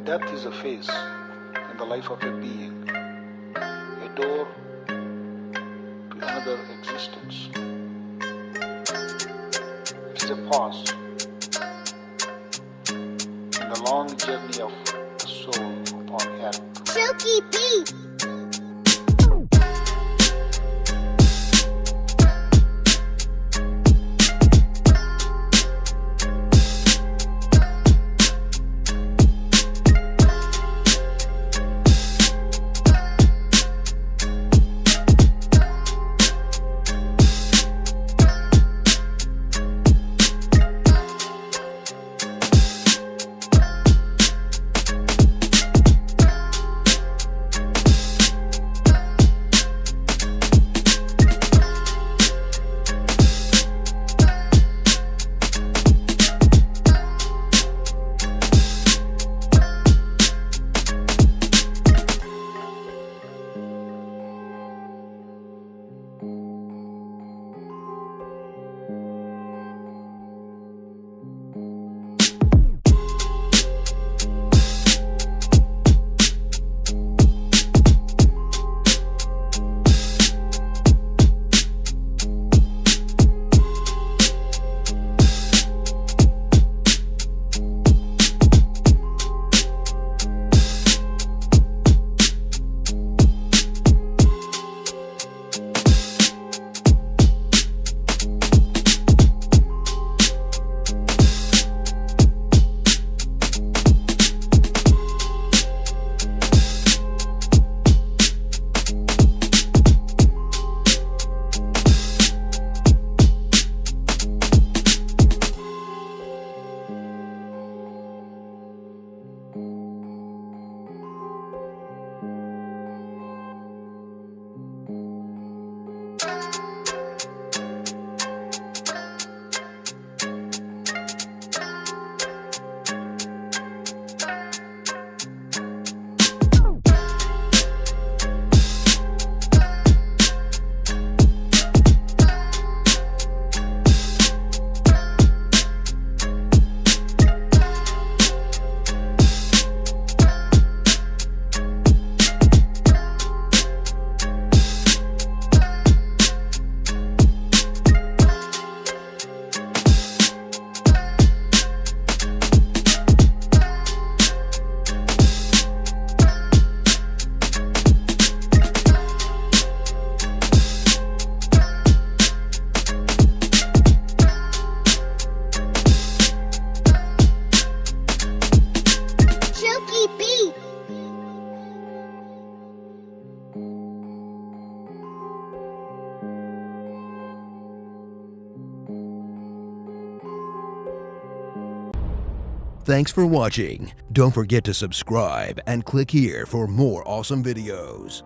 Death is a phase in the life of a being, a door to another existence. It is a pause in the long journey of the soul upon earth. Chuki Beats. Chuki Beats. Thanks for watching. Don't forget to subscribe and click here for more awesome videos.